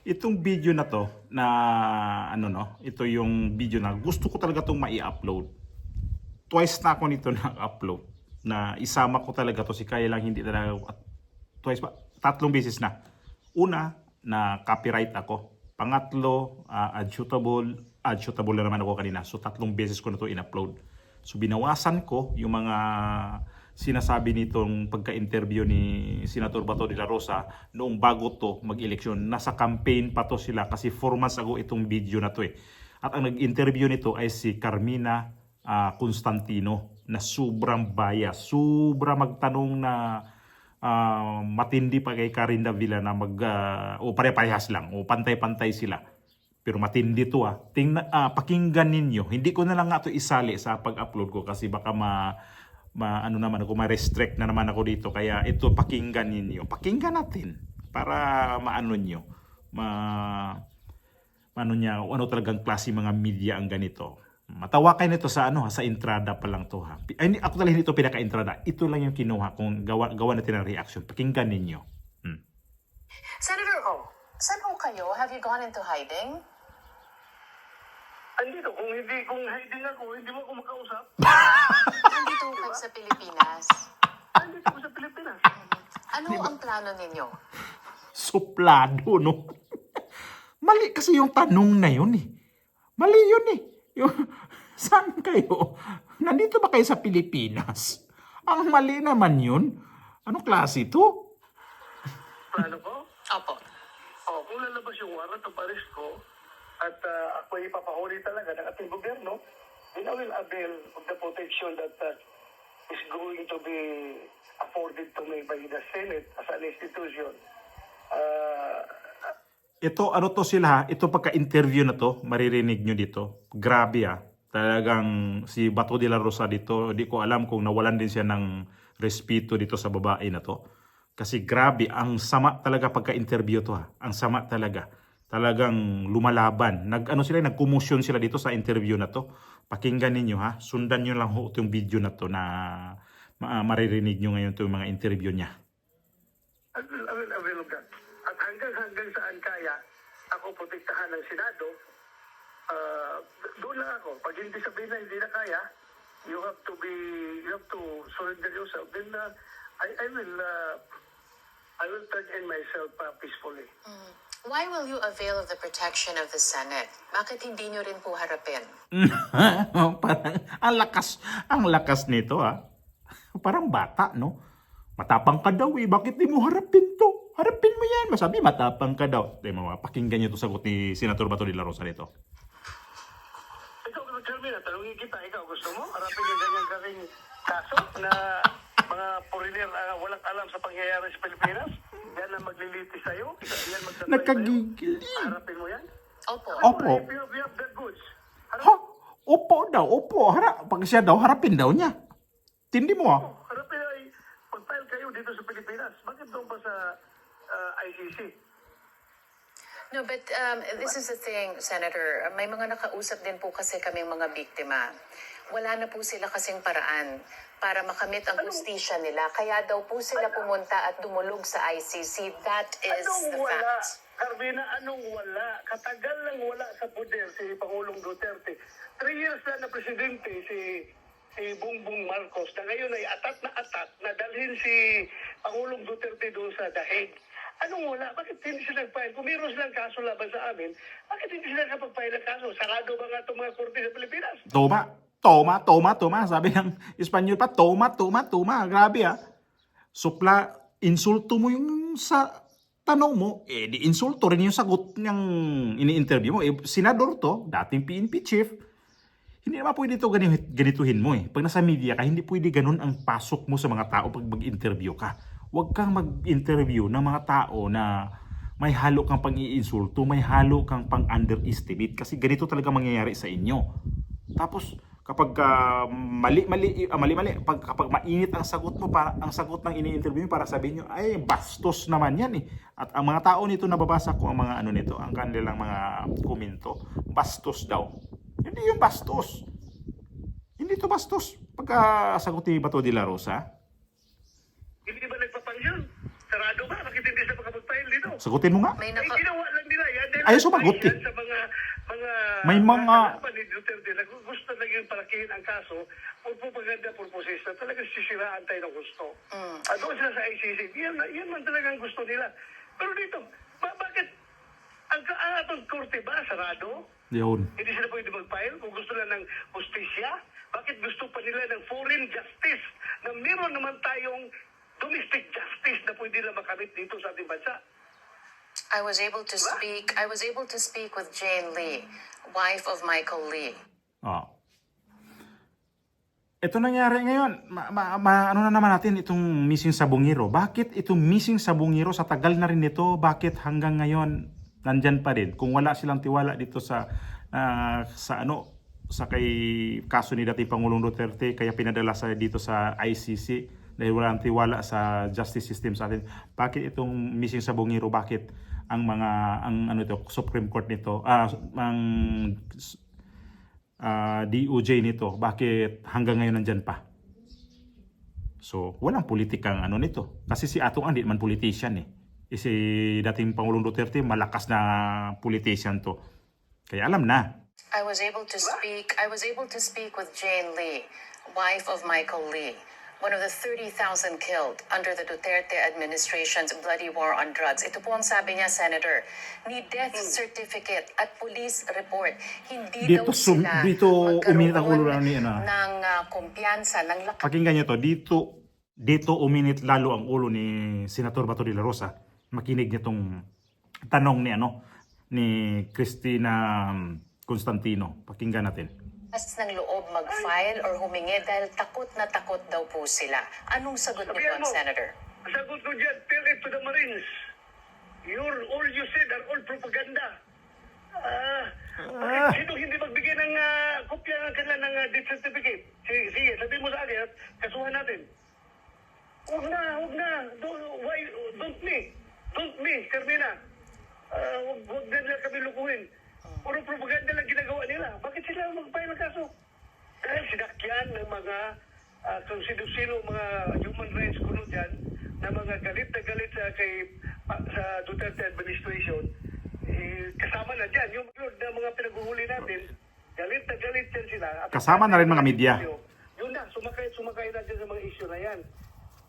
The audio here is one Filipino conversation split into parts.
Itong video na to na ano no, ito yung video na gusto ko talaga tong mai-upload. Twice na ako nito na-upload. Na isama ko talaga to si kaya lang hindi talaga twice pa, tatlong beses na. Una, na copyright ako. Pangatlo, adjutable na naman ako kanina. So tatlong beses ko na to in-upload. So binawasan ko yung mga sinasabi nitong pagka-interview ni Senator Bato de la Rosa noong bago to mag-eleksyon. Nasa campaign pa to sila kasi 4 months ago itong video na to eh. At ang nag-interview nito ay si Carmina Constantino na sobrang bias, sobra magtanong na matindi pa kay Carinda Villa na o pare-parehas lang o pantay-pantay sila. Pero matindi to pakinggan ninyo. Hindi ko na lang nga to isali sa pag-upload ko kasi baka ano naman ako, ma-restrict na naman ako dito. Kaya ito pakinggan ninyo. Pakinggan natin para maano nyo. Ano niya, ano talagang klase mga media ang ganito. Matawa kayo nito sa sa entrada pa lang to ha. Ay, ako talaga nito pinaka-entrada. Ito lang yung kinuha kung gawa natin ng reaction. Pakinggan ninyo. Senator O, saan ho kayo? Have you gone into hiding? Andito, kung hiding ako, hindi mo ako makausap. Nandito ho kayo sa Pilipinas. Andito ako sa Pilipinas. Ano ang plano ninyo? Suplado, no? Mali kasi yung tanong na yun eh. Mali yun eh. Saan kayo? Nandito ba kayo sa Pilipinas? Ang mali naman yun. Anong klase ito? Plano ko? Opo. Kung lalabas yung warrant of arrest ko, at ako ipapahuli talaga ng ating gobyerno, then I will avail of the protection that is going to be afforded to me by the Senate as an institution. Ito, ano to sila, ito pagka-interview na to, maririnig nyo dito. Grabe Talagang si Bato de la Rosa dito, di ko alam kung nawalan din siya ng respeto dito sa babae na to. Kasi grabe, ang sama talaga pagka-interview to Ang sama talaga. Talagang lumalaban. Nagkumusyon sila dito sa interview na to. Pakinggan ninyo Sundan nyo lang itong video na to na maririnig nyo ngayon itong mga interview niya. I will avail of that. At hanggang saan kaya ako protektahan ng Senado, doon lang ako. Pag hindi sabihin na hindi na kaya, you have to surrender yourself. Then I will turn in myself peacefully. Why will you avail of the protection of the Senate? Bakit hindi nyo rin po harapin? Parang ang lakas nito Parang bata, no? Matapang ka daw Bakit di mo harapin to? Harapin mo yan. Masabi, matapang ka daw. Pakinggan nyo ito sagot ni Senator Bato de la Rosa nito. Ikaw, Carmina, tanongin kita, ikaw gusto mo? Harapin yung ganyan kaso na mga foreigner walang alam sa pangyayari sa Pilipinas? Yan ang maglilitis sa'yo? Yan magtatay Nagkagigil. Harapin mo yan? Opo. Opo. If you have the goods, Opo daw. Opo. Pag siya daw, harapin daw niya. Tindi mo harapin ay pag-file kayo dito sa Pilipinas. Bakit doon pa sa ICC? No, but this is the thing, Senator. May mga nakausap din po kasi kami mga biktima. Wala na po sila kasing paraan para makamit ang hustisya nila. Kaya daw po sila pumunta at dumulog sa ICC. That is the Wala? fact. Carmina, anong wala? Katagal lang wala sa poder si Pangulong Duterte. 3 years na presidente si Bongbong Marcos na ngayon ay atat na dalhin si Pangulong Duterte doon sa Dahig. Anong wala? Bakit hindi sila nag-file? Kung mayroon silang kaso laban sa amin, bakit hindi sila nakapag-file ng kaso? Sarado ba nga itong mga korte sa Pilipinas? Toma. Sabi ng Espanyol pa, toma. Grabe Supla, insulto mo yung sa tanong mo, di insulto rin yung sagot ng ini-interview mo. Senador to, dating PNP chief. Hindi naman pwede ito ganituhin mo Pag nasa media ka, hindi pwede ganun ang pasok mo sa mga tao pag mag-interview ka. Huwag kang mag-interview ng mga tao na may halo kang pang-iinsulto, may halo kang pang-underestimate kasi ganito talaga mangyayari sa inyo. Tapos kapag mali, kapag mainit ang sagot mo, ang sagot ng ini-interview mo para sabihin nyo, ay bastos naman yan At ang mga tao nito, nababasa ko ang mga nito, ang kanilang mga komento, bastos daw. Hindi yung bastos. Hindi to bastos. Pagka sagot ni Bato de la Rosa, Hindi ba nagpapangyol? Sarado ba? Bakit hindi siya makapag-file dito? sagutin mo nga. May Ay, ginawa lang nila yan. Dahil Ayaw sumagot, yan eh. sa mga May mga- kalaban ni Duterte na gusto naging palakihin ang kaso for propaganda purposes na talagang sisiraan tayo ng gusto. At doon sila sa ICC, yan man talagang gusto nila. Pero dito, bakit ang atong korte ba sarado? Yun. Hindi sila pwede mag-file kung gusto lang ng justisya? Bakit gusto pa nila ng foreign justice na meron naman tayong domestic justice na pwede lang makamit dito sa ating bansa? I was able to speak with Jane Lee, wife of Michael Lee. Oh. Ito nangyari ngayon. Ano na naman natin itong missing sabungero. Bakit itong missing sabungero sa tagal na rin nito, bakit hanggang ngayon nandyan pa rin? Kung wala silang tiwala dito sa kay kaso ni dating Pangulong Duterte, kaya pinadala sa dito sa ICC dahil walang tiwala sa justice system sa atin. Bakit itong missing sabungero, bakit ang Supreme Court nito, DOJ nito, bakit hanggang ngayon nandyan pa? So, walang politikang nito. Kasi si Atong hindi man politician eh. Si dating Pangulong Duterte, malakas na politician to. Kaya alam na. I was able to speak with Jane Lee, wife of Michael Lee, one of the 30,000 killed under the Duterte administration's bloody war on drugs. Ito po ang sabi niya, Senator, ni death certificate at police report, hindi Dito daw sila dito uminit ang ulo magkaroon ni ng kumpiyansa, ng lakas. Pakinggan niyo to, dito uminit lalo ang ulo ni Senator Bato de la Rosa. Makinig niya tong tanong ni Cristina Constantino. Pakinggan natin. ng loob mag-file or humingi dahil takot na takot daw po sila. Anong sagot niyo Sabihan doon, mo. Senator? Ang sagot ko dyan, tell it to the Marines. All you said are all propaganda. Bakit sino hindi magbigay ng kopya ng kanila ng death certificate? Sige, sabihin mo sa akin at kasuhan natin. Huwag na. Don't me, Carmina. Huwag na nila kami lukuhin. Puro propaganda lang ginagawa nila. Bakit sila mag-file ng kaso? Dahil sinakyan ng mga kung sino mga human rights kuno dyan na mga galit na galit sa Duterte administration, kasama na dyan. Yung mga pinaghuhuli natin, galit na galit dyan sila. At Kasama na rin mga media. Yun na, sumakay na dyan sa mga issue na yan.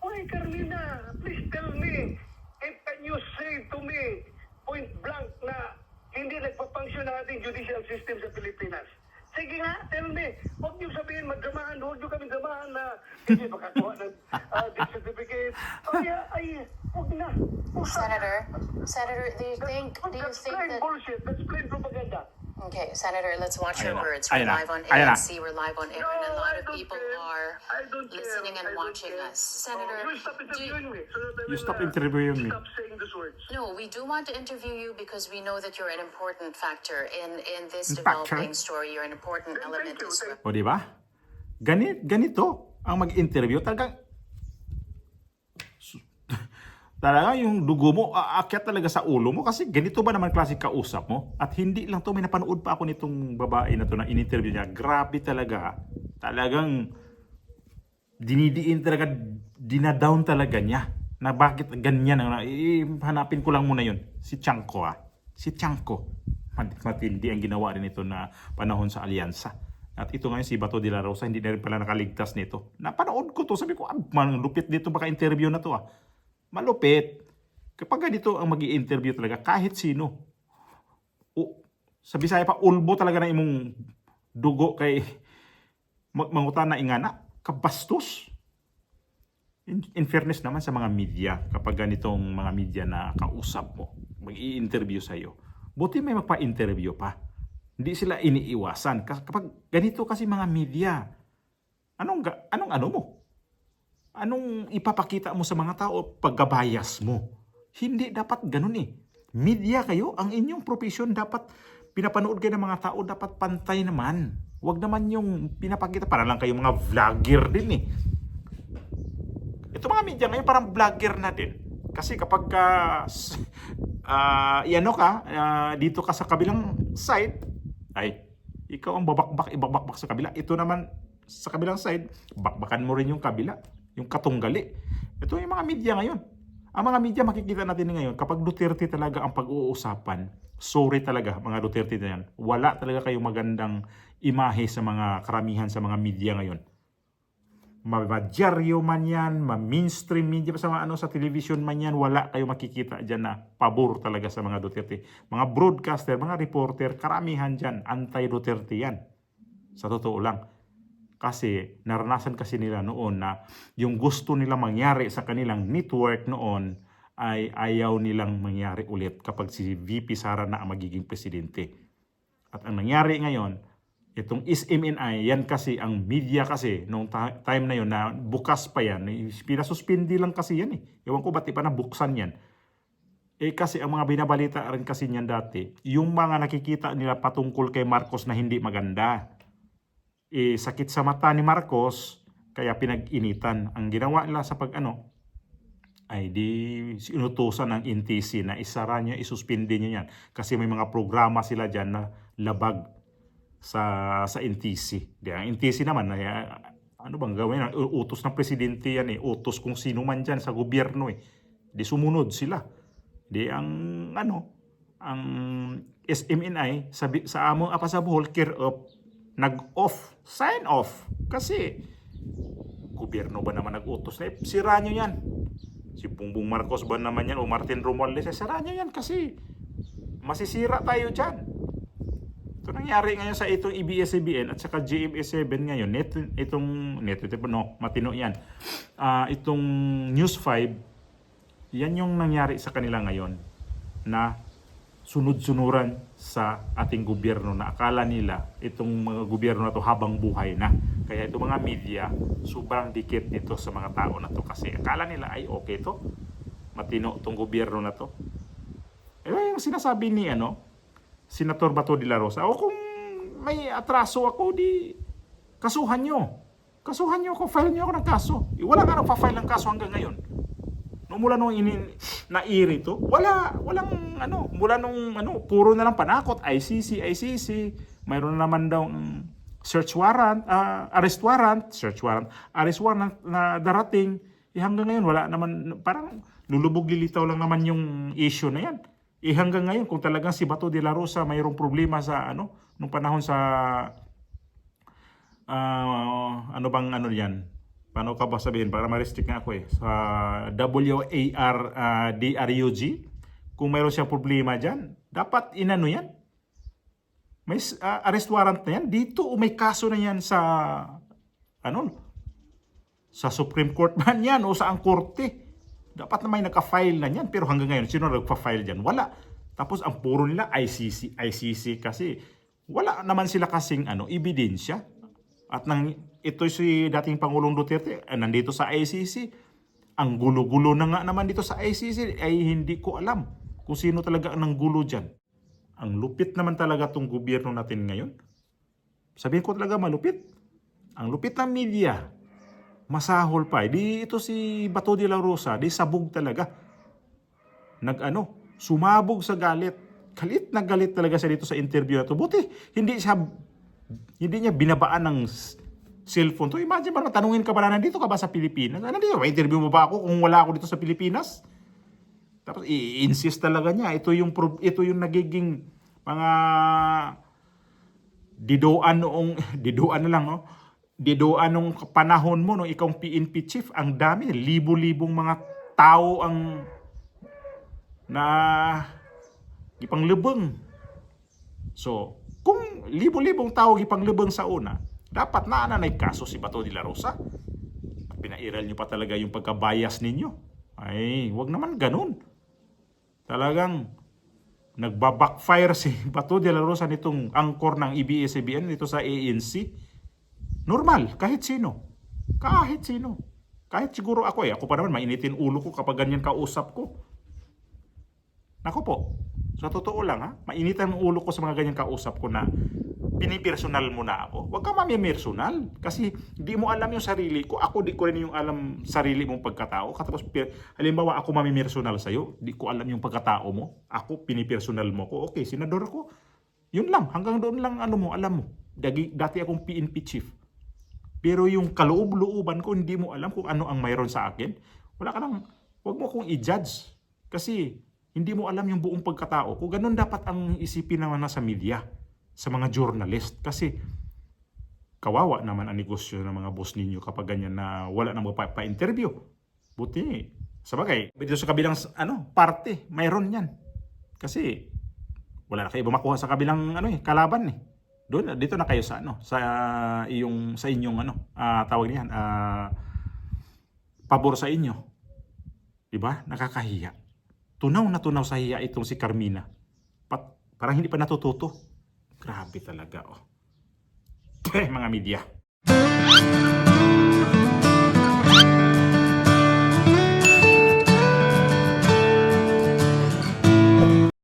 Oy, Carlina, please tell me, can you say to me, point blank, na hindi nagpapunction ang ating judicial system sa Pilipinas? Sige nga, tell me. Huwag niyo sabihin magdramahan, huwag niyo kami dramahan na hindi makakuha ng death certificate. Huwag na. Senator, do you think That's plain that... bullshit. That's plain propaganda. Okay, Senator, let's watch your Ayun na. words. We're Ayun na. live on Ayun na. ANC, we're live on air, and a lot of people are listening and watching us. Senator, You stop interviewing me. So that I You will, stop interviewing me. Stop saying those words. no, we do want to interview you because we know that you're an important factor in this Factor? developing story. You're an important element Thank you. as well. O di ba? Ganito ang mag-interview talaga yung dugo mo aakyat talaga sa ulo mo kasi ganito ba naman klase kausap mo? At hindi lang to, may napanood pa ako nitong babae na to na in-interview niya. Grabe talaga. Talagang dinidiin talaga, dinadown talaga niya. Na bakit ganyan? Hanapin ko lang muna yun. Si Chanko Si Chanko. Matindi ang ginawa rin ito na panahon sa alyansa. At ito ngayon si Bato de la Rosa, hindi na rin pala nakaligtas nito. Napanood ko to, sabi ko, lupit dito baka interview na to Malupit. Kapag ganito ang mag-i-interview talaga, kahit sino. Sa Bisaya pa, ulbo talaga na imong dugo kay mangutan na ingana. Kabastos. In fairness naman sa mga media, kapag ganitong mga media na kausap mo, mag-i-interview sa'yo, buti may magpa-interview pa. Hindi sila iniiwasan. Kapag ganito kasi mga media, anong mo? Anong ipapakita mo sa mga tao pagkabayas mo? Hindi dapat ganun Media kayo, ang inyong profession dapat pinapanood kayo ng mga tao, dapat pantay naman. Huwag naman yung pinapakita, para lang kayo mga vlogger din Ito mga media ngayon parang vlogger na din. Kasi kapag dito ka sa kabilang side, ay ikaw ang ibabakbak sa kabila. Ito naman sa kabilang side, bakbakan mo rin yung kabila. Yung katunggali. Ito yung mga media ngayon. Ang mga media makikita natin ngayon, kapag Duterte talaga ang pag-uusapan, sorry talaga mga Duterte na yan, wala talaga kayong magandang imahe sa mga karamihan sa mga media ngayon. Madyaryo man yan, mainstream media sa mga sa television man yan, wala kayo makikita dyan na pabor talaga sa mga Duterte. Mga broadcaster, mga reporter, karamihan dyan, anti-Duterte yan. Sa totoo lang. Kasi naranasan kasi nila noon na yung gusto nila mangyari sa kanilang network noon ay ayaw nilang mangyari ulit kapag si VP Sara na ang magiging presidente. At ang nangyari ngayon, itong SMNI, yan kasi ang media kasi noong time na yon na bukas pa yan, pinasuspindi lang kasi yan eh. Ewan ko ba't pa nabuksan yan. Eh kasi ang mga binabalita rin kasi niyan dati, yung mga nakikita nila patungkol kay Marcos na hindi maganda. Sakit sa mata ni Marcos, kaya pinag-initan. Ang ginawa nila sa ay di inutusan ng NTC na isara niya, isuspindi niya yan. Kasi may mga programa sila dyan na labag sa NTC. Di, ang NTC naman, ano bang gawin? Utos ng presidente yan eh. Utos kung sino man dyan sa gobyerno eh. Di sumunod sila. Di ang ang SMNI sa among apa sa Bohol, care of nag-off, sign off. Kasi, gobyerno ba naman nag-utos na? Sira nyo yan. Si Bongbong Marcos ba naman yan o Martin Romualdez, sira nyo yan kasi masisira tayo dyan. Ito nangyari ngayon sa itong ABS-CBN at saka GMA7 ngayon. Matino yan. Itong News 5, yan yung nangyari sa kanila ngayon na sunod-sunuran sa ating gobyerno na akala nila itong mga gobyerno na to habang buhay na. Kaya itong mga media sobrang dikit nito sa mga tao na to kasi akala nila ay okay to, matino itong gobyerno na to. Yung sinasabi ni Senator Bato de la Rosa, o kung may atraso ako, di kasuhan nyo ako, file nyo ako ng kaso. Wala nga nagpa-file ng kaso hanggang ngayon. Mula nung nairi to, mula nung puro na lang panakot, ICC, mayroon na naman daw arrest warrant na darating, hanggang ngayon wala naman, parang lulubog lilitaw lang naman yung issue na yan. Hanggang ngayon, kung talagang si Bato de la Rosa mayroong problema sa nung panahon sa yan, paano ka ba sabihin? Para ma-restrict nga ako sa WARDRUG, kung mayroon siyang problema dyan, dapat yan. May arrest warrant na yan. Dito may kaso na yan sa Supreme Court man yan o sa ang korte. Dapat na may naka-file na yan. Pero hanggang ngayon, sino nagpa-file dyan? Wala. Tapos ang puro nila ICC kasi wala naman sila kasing ebidensya. At ito si dating Pangulong Duterte, nandito sa ICC. Ang gulo-gulo na nga naman dito sa ICC ay hindi ko alam kung sino talaga ang gulo dyan. Ang lupit naman talaga tong gobyerno natin ngayon. Sabihin ko talaga malupit. Ang lupit ng media. Masahol pa. Di ito si Bato de la Rosa, di sabog talaga. Sumabog sa galit. Galit na galit talaga siya dito sa interview na to. Buti, hindi niya binabaan ng cellphone to. Imagine ba, tanungin ka ba na nandito ka ba sa Pilipinas? Nandito, interview mo ba ako kung wala ako dito sa Pilipinas? Tapos i-insist talaga niya. Ito yung nagiging mga didoan nung panahon mo nung ikaw PNP chief. Ang dami, libo-libong mga tao ang ipanglubong. So, kung libo-libong tao ipanglubong sa una, dapat naananay kaso si Bato de la Rosa. At pinairal nyo pa talaga yung pagkabayas ninyo. Ay, wag naman ganun. Talagang nagbabackfire si Bato de la Rosa nitong angkor ng ABS-CBN dito sa ANC. Normal, kahit sino. Kahit siguro ako ako pa naman mainitin ulo ko kapag ganyan kausap ko. Nako po, sa totoo lang mainitan ang ulo ko sa mga ganyan kausap ko na pinipersonal mo na ako. Huwag ka mamimersonal kasi di mo alam yung sarili ko. Ako di ko rin yung alam sarili mong pagkatao. Tapos halimbawa ako mamimersonal sa'yo, di ko alam yung pagkatao mo. Ako pinipersonal mo ko. Okay, senador ko. Yun lang, hanggang doon lang alam mo. Dati akong PNP chief. Pero yung kaloob-looban ko, hindi mo alam kung ano ang mayroon sa akin. Wala ka nang Huwag mo akong i-judge. Kasi hindi mo alam yung buong pagkatao. Kung ganun dapat ang isipin naman na sa media, sa mga journalist. Kasi kawawa naman ang negosyo ng mga boss ninyo kapag ganyan na wala nang magpa-interview. Buti, sabagay, dito sa kabilang parte, mayroon yan. Kasi wala na kayo makuha sa kabilang kalaban eh. Doon dito na kayo sa sa inyong tawag niyan, pabor sa inyo. 'Di ba? Nakakahiya. Tunaw na tunaw sa hiya itong si Carmina. Parang hindi pa natututo. Grabe talaga, oh. Mga media.